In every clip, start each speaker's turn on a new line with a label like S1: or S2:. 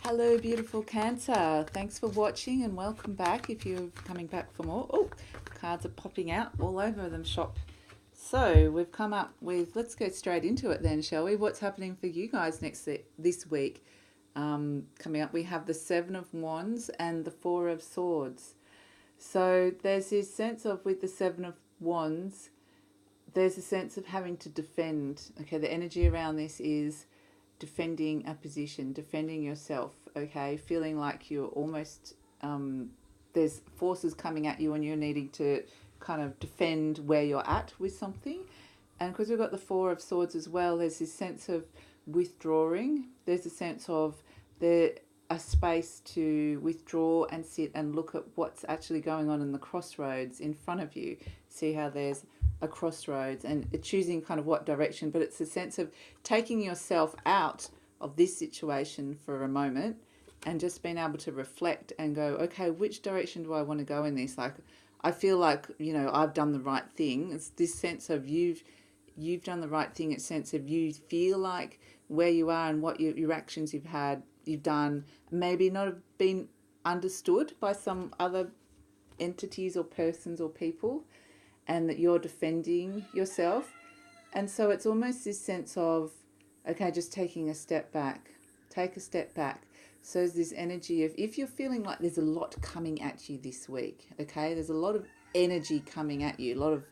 S1: Hello, beautiful Cancer. Thanks for watching and welcome back if you're coming back for more. Oh, cards are popping out all over them shop. So we've come up with, let's go straight into it then, shall we? What's happening for you guys this week? Coming up, we have the Seven of Wands and the Four of Swords. So there's this sense of, with the Seven of Wands, there's a sense of having to defend. Okay, the energy around this is defending a position, defending yourself, okay, feeling like you're almost, there's forces coming at you and you're needing to kind of defend where you're at with something. And because we've got the Four of Swords as well, there's this sense of withdrawing. There's a sense of a space to withdraw and sit and look at what's actually going on in the crossroads in front of you. See how there's a crossroads and choosing kind of what direction, but it's a sense of taking yourself out of this situation for a moment and just being able to reflect and go, okay, which direction do I want to go in this? Like, I feel like, you know, I've done the right thing. It's this sense of you've done the right thing. It's a sense of you feel like where you are and what your actions you've done maybe not have been understood by some other entities or persons or people, and that you're defending yourself. And so it's almost this sense of, okay, just taking a step back, take a step back. So there's this energy of, if you're feeling like there's a lot coming at you this week, okay, there's a lot of energy coming at you, a lot of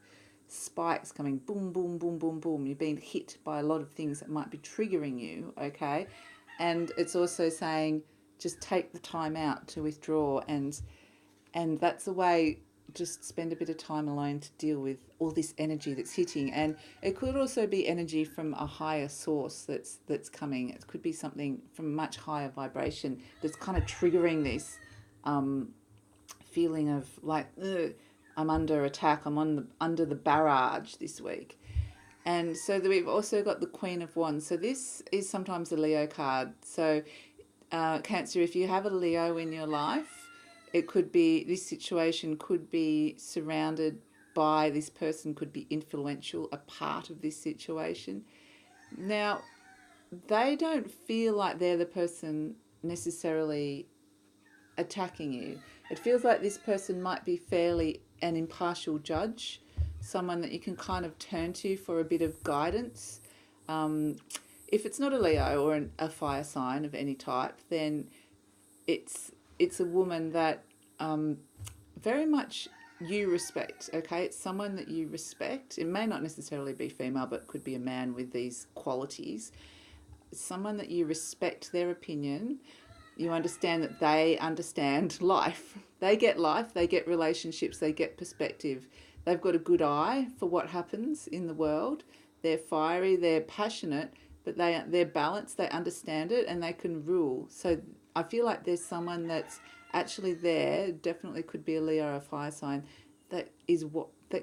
S1: spikes coming, boom, boom, boom, boom, boom. You're being hit by a lot of things that might be triggering you, okay? And it's also saying, just take the time out to withdraw, and that's a way, just spend a bit of time alone to deal with all this energy that's hitting. And it could also be energy from a higher source that's coming. It could be something from much higher vibration that's kind of triggering this feeling of like, I'm under attack, I'm under the barrage this week. And so we've also got the Queen of Wands. So this is sometimes a Leo card. So Cancer, if you have a Leo in your life, it could be, this situation could be surrounded by, this person could be influential, a part of this situation. Now, they don't feel like they're the person necessarily attacking you. It feels like this person might be fairly an impartial judge, someone that you can kind of turn to for a bit of guidance. If it's not a Leo or a fire sign of any type, then it's a woman that very much you respect, okay? It's someone that you respect. It may not necessarily be female, but it could be a man with these qualities. It's someone that you respect their opinion. You understand that they understand life. They get life, they get relationships, they get perspective. They've got a good eye for what happens in the world. They're fiery, they're passionate, but they're balanced, they understand it, and they can rule. So I feel like there's someone that's actually there, definitely could be a Leo or a fire sign, that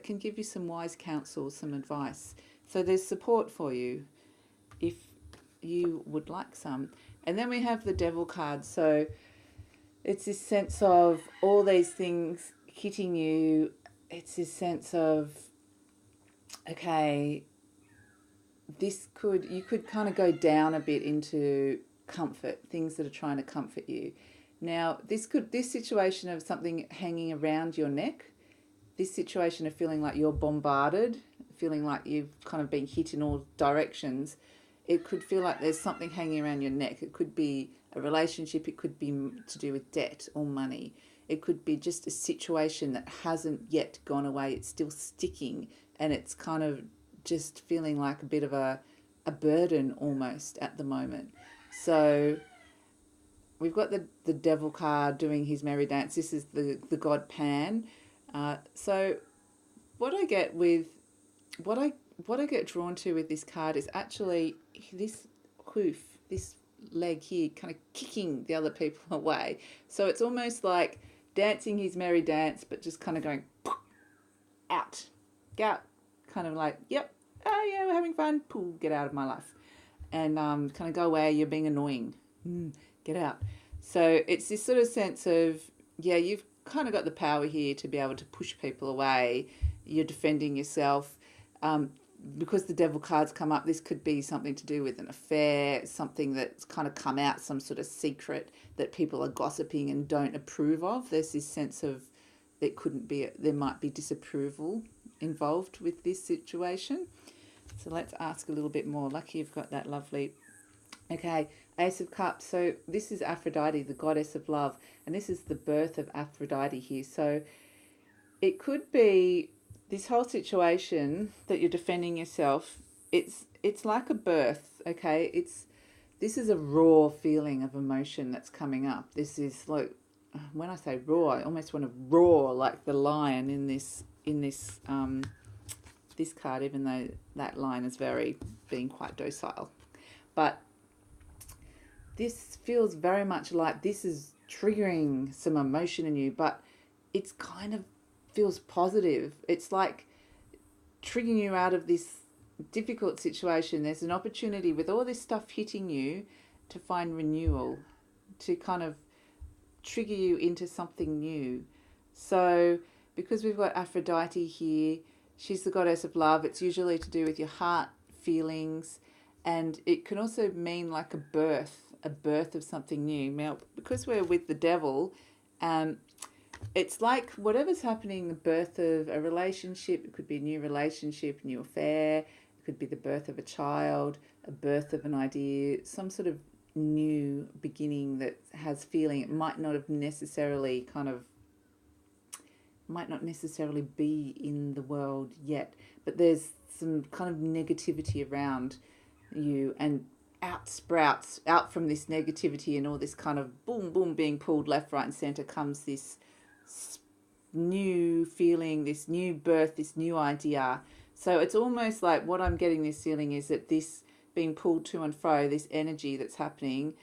S1: can give you some wise counsel, some advice. So there's support for you if you would like some. And then we have the Devil card. So it's this sense of all these things hitting you. It's this sense of, okay, you could kind of go down a bit into comfort, things that are trying to comfort you. Now, this situation of something hanging around your neck, this situation of feeling like you're bombarded, feeling like you've kind of been hit in all directions, it could feel like there's something hanging around your neck. It could be a relationship, it could be to do with debt or money. It could be just a situation that hasn't yet gone away, it's still sticking, and it's kind of just feeling like a bit of a burden almost at the moment. So we've got the Devil card doing his merry dance. This is the god Pan. So what I get drawn to with this card is actually this hoof, this leg here, kind of kicking the other people away. So it's almost like dancing his merry dance, but just kind of going out, kind of like, yep, oh yeah, we're having fun, pull, get out of my life. And kind of go away, you're being annoying, get out. So it's this sort of sense of, yeah, you've kind of got the power here to be able to push people away. You're defending yourself. because the devil cards come up, this could be something to do with an affair, something that's kind of come out, some sort of secret that people are gossiping and don't approve of. There's this sense of there might be disapproval involved with this situation. So let's ask a little bit more. Lucky you've got that lovely. Okay, Ace of Cups. So this is Aphrodite, the goddess of love, and this is the birth of Aphrodite here. So it could be this whole situation that you're defending yourself. It's like a birth. Okay, this is a raw feeling of emotion that's coming up. This is like, when I say raw, I almost want to roar like the lion in this this card, even though that lion is being quite docile. But this feels very much like this is triggering some emotion in you, but it's kind of feels positive. It's like triggering you out of this difficult situation. There's an opportunity with all this stuff hitting you to find renewal, to kind of trigger you into something new. So because we've got Aphrodite here, she's the goddess of love. It's usually to do with your heart, feelings, and it can also mean like a birth of something new. Now, because we're with the devil, it's like whatever's happening, the birth of a relationship. It could be a new relationship, new affair. It could be the birth of a child, a birth of an idea, some sort of new beginning that has feeling. It might not necessarily be in the world yet, but there's some kind of negativity around you, and out from this negativity and all this kind of boom boom being pulled left, right and center comes this new feeling, this new birth, this new idea. So it's almost like what I'm getting this feeling is that this being pulled to and fro, this energy that's happening,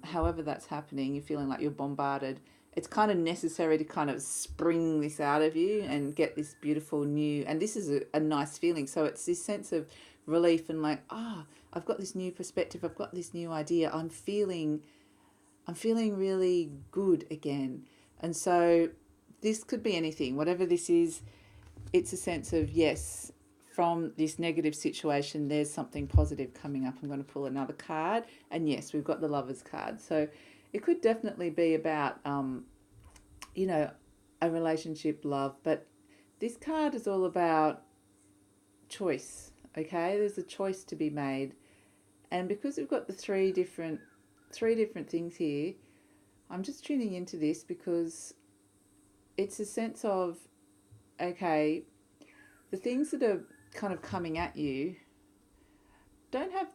S1: however that's happening, you're feeling like you're bombarded. It's kind of necessary to kind of spring this out of you and get this beautiful new, and this is a nice feeling. So it's this sense of relief and like, I've got this new perspective, I've got this new idea, I'm feeling really good again. And so this could be anything, whatever this is. It's a sense of, yes, from this negative situation, there's something positive coming up. I'm going to pull another card. And yes, we've got the Lovers card. So it could definitely be about, a relationship, love. But this card is all about choice, okay? There's a choice to be made. And because we've got the three different things here, I'm just tuning into this because it's a sense of, okay, the things that are kind of coming at you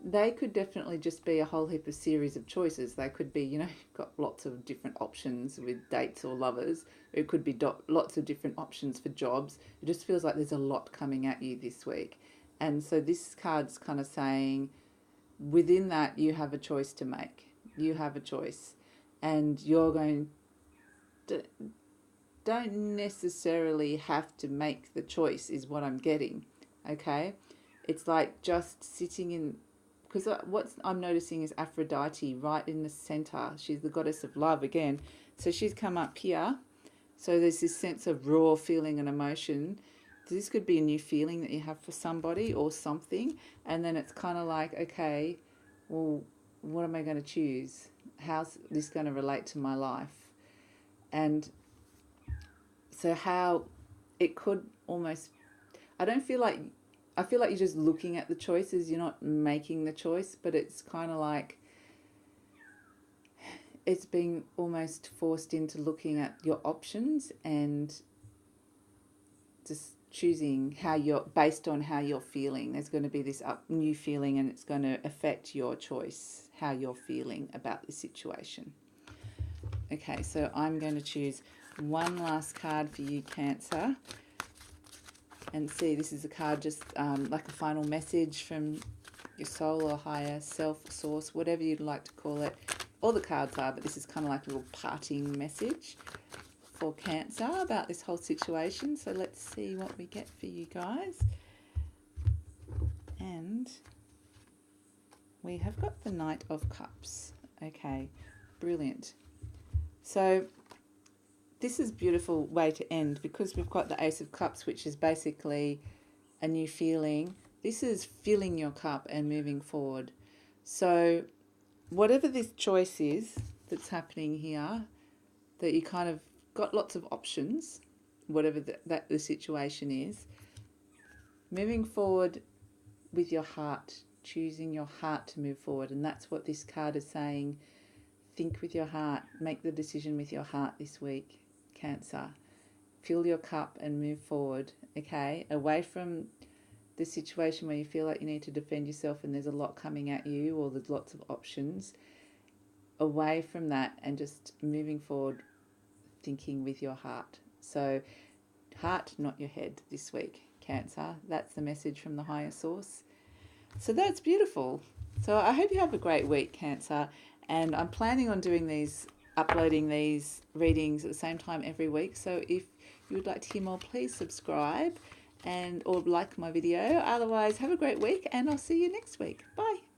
S1: they could definitely just be a whole heap of series of choices. They could be, you've got lots of different options with dates or lovers. It could be lots of different options for jobs. It just feels like there's a lot coming at you this week. And so this card's kind of saying, within that, you have a choice to make. You have a choice. And you're going to, don't necessarily have to make the choice is what I'm getting, okay? It's like just sitting in, because what I'm noticing is Aphrodite right in the center. She's the goddess of love again. So she's come up here. So there's this sense of raw feeling and emotion. This could be a new feeling that you have for somebody or something. And then it's kind of like, okay, well, what am I going to choose? How's this going to relate to my life? And so how it could almost, I feel like you're just looking at the choices. You're not making the choice, but it's kind of like it's being almost forced into looking at your options and just choosing based on how you're feeling. There's going to be this new feeling, and it's going to affect your choice, how you're feeling about the situation. Okay, so I'm going to choose one last card for you, Cancer. And see, this is a card just like a final message from your soul or higher self, source, whatever you'd like to call it. All the cards are, but this is kind of like a little parting message for Cancer about this whole situation. So let's see what we get for you guys. And we have got the Knight of Cups. Okay, brilliant. So this is a beautiful way to end because we've got the Ace of Cups, which is basically a new feeling, This is filling your cup and moving forward. So whatever this choice is that's happening here, that you kind of got lots of options, whatever that the situation is, moving forward with your heart, choosing your heart to move forward. And that's what this card is saying. Think with your heart, make the decision with your heart this week, Cancer. Fill your cup and move forward, okay? Away from the situation where you feel like you need to defend yourself and there's a lot coming at you or there's lots of options. Away from that and just moving forward, thinking with your heart. So heart, not your head this week, Cancer. That's the message from the higher source. So that's beautiful. So I hope you have a great week, Cancer. And I'm planning on doing these, uploading these readings at the same time every week. So if you would like to hear more, please subscribe and or like my video. Otherwise, have a great week and I'll see you next week. Bye.